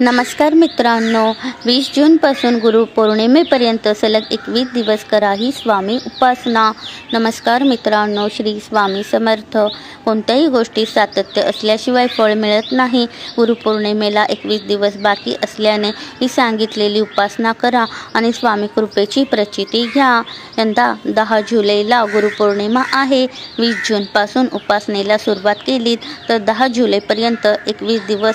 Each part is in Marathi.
नमस्कार मित्रांनो, 20 जूनपासून गुरुपौर्णिमेपर्यंत सलग 21 दिवस करा ही स्वामी उपासना. नमस्कार मित्रांनो, श्री स्वामी समर्थ. कोणत्याही गोष्टीत सातत्य असल्याशिवाय फळ मिळत नाही. गुरुपौर्णिमेला 21 दिवस बाकी असल्याने ही सांगितलेली उपासना करा आणि स्वामी कृपेची प्रचिती घ्या. यंदा 10 जुलैला गुरुपौर्णिमा आहे. 20 जूनपासून उपासनेला सुरुवात केली तर 10 जुलैपर्यंत 21 दिवस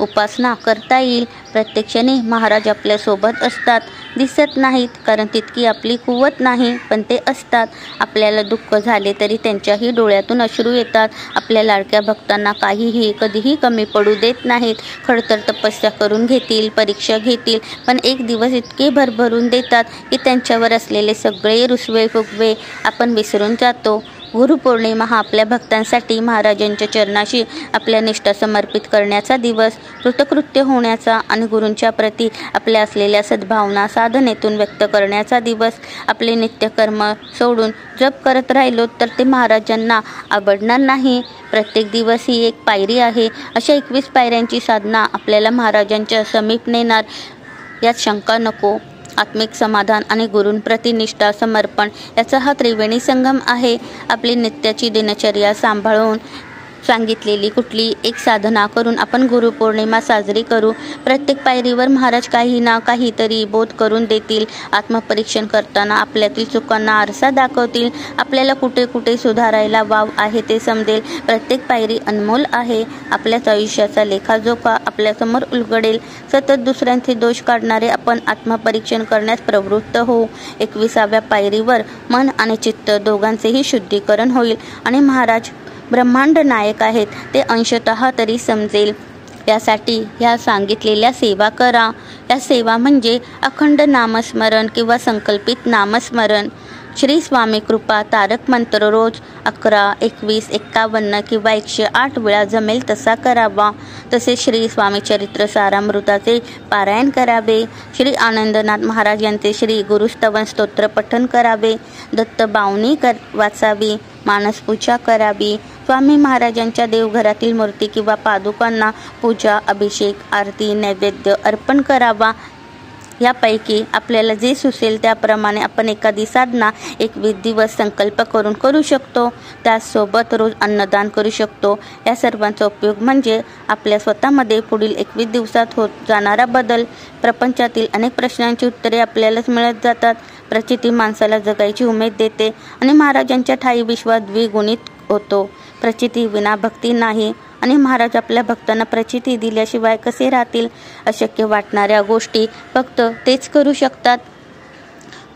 उपासना करता येईल. प्रत्यक्षाने महाराज आपल्या सोबत असतात, दिसत नाहीत कारण तितकी आपली कुवत नाही, पण ते असतात. आपल्याला दुःख झाले तरी त्यांच्याही डोळ्यातून अश्रू येतात. आपल्या लाडक्या भक्तांना काहीही कधीही कमी पडू देत नाहीत. खडतर तपस्या करून घेतील, परीक्षा घेतील, पण एक दिवस इतके भरभरून देतात की त्यांच्यावर असलेले सगळे रुसवे फुगवे आपण विसरून जातो. गुरुपौर्णिमा हा आपल्या भक्तांसाठी महाराजांच्या चरणाशी आपल्या निष्ठा समर्पित करण्याचा दिवस, कृतकृत्य होण्याचा आणि गुरूंच्या प्रती आपल्या असलेल्या सद्भावना साधनेतून व्यक्त करण्याचा दिवस. आपले नित्यकर्म सोडून जप करत राहिलो तर ते महाराजांना आवडणार नाही. प्रत्येक दिवस ही एक पायरी आहे. अशा 21 पायऱ्यांची साधना आपल्याला महाराजांच्या समीप नेणार, यात शंका नको. आत्मिक समाधान आणि गुरूंप्रती निष्ठा समर्पण याचा हा त्रिवेणी संगम आहे. आपली नित्याची दिनचर्या सांभाळून सांगितलेली कुठली एक साधना करून आपण गुरुपौर्णिमा साजरी करू. प्रत्येक पायरीवर महाराज काही ना काहीतरी बोध करून देतील. आत्मपरीक्षण करताना आपल्यातील चुकांना आरसा दाखवतील. आपल्याला कुठे कुठे सुधारायला वाव आहे ते समजेल. प्रत्येक पायरी अनमोल आहे. आपल्याच आयुष्याचा लेखाजोखा आपल्यासमोर उलगडेल. सतत दुसऱ्यांचे दोष काढणारे आपण आत्मपरीक्षण करण्यास प्रवृत्त होऊ. 21व्या पायरीवर मन आणि चित्त दोघांचेही शुद्धीकरण होईल आणि महाराज ब्रह्मांड नायक आहेत ते अंशतः तरी समजेल. यासाठी ह्या सांगितलेल्या सेवा करा. या सेवा म्हणजे अखंड नामस्मरण किंवा संकल्पित नामस्मरण. श्री स्वामी कृपा तारक मंत्र रोज 11, 21, 51 किंवा 108 वेळा जमेल तसा करावा. तसेच श्री स्वामी चरित्र सारामृताचे पारायण करावे. श्री आनंदनाथ महाराज यांचे श्री गुरुस्तवन स्तोत्र पठण करावे. दत्त बावनी वाचावी. मानसपूजा करावी. स्वामी महाराजांच्या देवघरातील मूर्ती किंवा पादुकांना पूजा, अभिषेक, आरती, नैवेद्य अर्पण करावा. यापैकी आपल्याला जे सुचेल त्याप्रमाणे आपण एखादी साधना 21 दिवस संकल्प करून करू शकतो. त्याचसोबत रोज अन्नदान करू शकतो. या सर्वांचा उपयोग म्हणजे आपल्या स्वतःमध्ये पुढील 21 दिवसात होत जाणारा बदल. प्रपंचातील अनेक प्रश्नांची उत्तरे आपल्यालाच मिळत जातात. प्रचिती माणसाला जगायची उमेद देते आणि महाराजांच्या ठायी विश्वास द्विगुणित होतो. प्रचिती विना भक्ती नाही आणि महाराज आपल्या भक्तांना प्रचिती दिल्याशिवाय कसे राहतील. अशक्य वाटणाऱ्या गोष्टी फक्त तेच करू शकतात.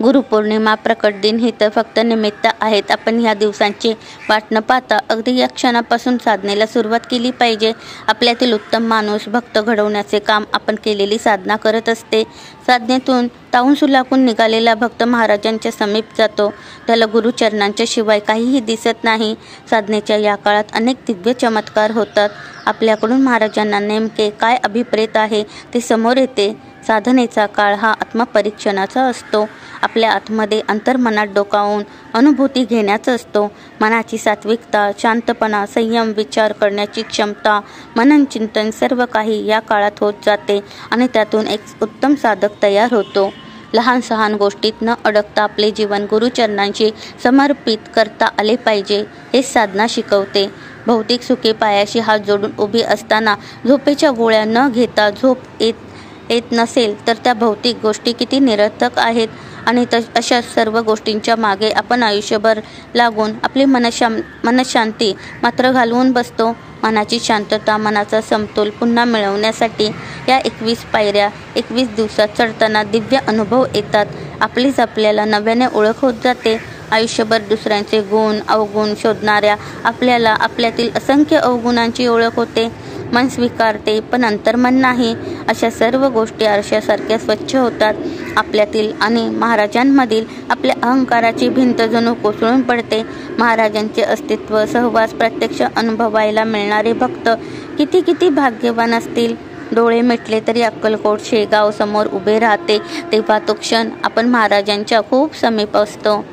गुरुपौर्णिमा, प्रकट दिन हे तर फक्त निमित्त आहेत. आपण ह्या दिवसांची वाट न पाहता अगदी या क्षणापासून साधनेला सुरुवात केली पाहिजे. आपल्यातील उत्तम माणूस भक्त घडवण्याचे काम आपण केलेली साधना करत असते. साधनेतून तावून सुलाखून निघालेला भक्त महाराजांच्या समीप जातो. त्याला गुरुचरणांच्या शिवाय काहीही दिसत नाही. साधनेच्या या काळात अनेक दिव्य चमत्कार होतात. आपल्याकडून महाराजांना नेमके काय अभिप्रेत आहे ते समोर येते. साधनेचा काळ हा आत्मपरीक्षणाचा असतो. आपल्या आतमध्ये अंतर्मनात डोकावून अनुभूती घेण्याचा असतो. मनाची सात्विकता, शांतपणा, संयम, विचार करण्याची क्षमता, मनन चिंतन सर्व काही या काळात होत जाते आणि त्यातून एक उत्तम साधक तयार होतो. लहान सहान गोष्टीत न अडकता आपले जीवन गुरुचरणांशी समर्पित करता आले पाहिजे, हे साधना शिकवते. भौतिक सुखे पायाशी हात जोडून उभी असताना झोपेच्या गोळ्या न घेता झोप येत नसेल तर त्या भौतिक गोष्टी किती निरर्थक आहेत. आणि अशा सर्व गोष्टींच्या मागे आपण आयुष्यभर लागून आपली मनशांती मात्र घालवून बसतो. मनाची शांतता, मनाचा समतोल पुन्हा मिळवण्यासाठी या 21 पायऱ्या 21 दिवसात चढताना दिव्य अनुभव येतात. आपलीच आपल्याला नव्याने ओळख होत जाते. आयुष्यभर दुसऱ्यांचे गुण अवगुण शोधणाऱ्या आपल्याला आपल्यातील असंख्य अवगुणांची ओळख होते. मन स्वीकारते पण अंतर्मन नाही. अशा सर्व गोष्टी आरशासारख्या स्वच्छ होतात. आपल्यातील आणि महाराजांमधील आपल्या अहंकाराची भिंत जणू कोसळून पडते. महाराजांचे अस्तित्व, सहवास प्रत्यक्ष अनुभवायला मिळणारे भक्त किती किती भाग्यवान असतील. डोळे मिटले तरी अक्कलकोट शेगाव समोर उभे राहते, तेव्हा तो क्षण आपण महाराजांच्या खूप समीप असतो.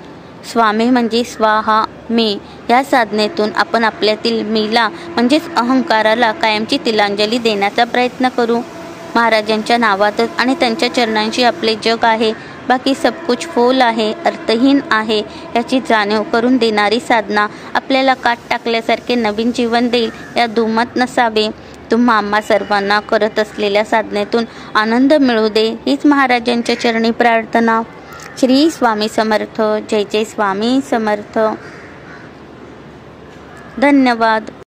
स्वामी म्हणजे स्वाहा मी. या साधनेतून आपण आपल्यातील मीला म्हणजेच अहंकाराला कायमची तिलांजली देण्याचा प्रयत्न करू. महाराजांच्या नावातच आणि त्यांच्या चरणांशी आपले जग आहे, बाकी सब कुछ फोल आहे, अर्थहीन आहे याची जाणीव करून देणारी साधना आपल्याला काट टाकल्यासारखे नवीन जीवन देईल या दुमत नसावे. तुम्हा आम्हा सर्वांना करत असलेल्या साधनेतून आनंद मिळू दे हीच महाराजांच्या चरणी प्रार्थना. श्री स्वामी समर्थ. जय जय स्वामी समर्थ. धन्यवाद.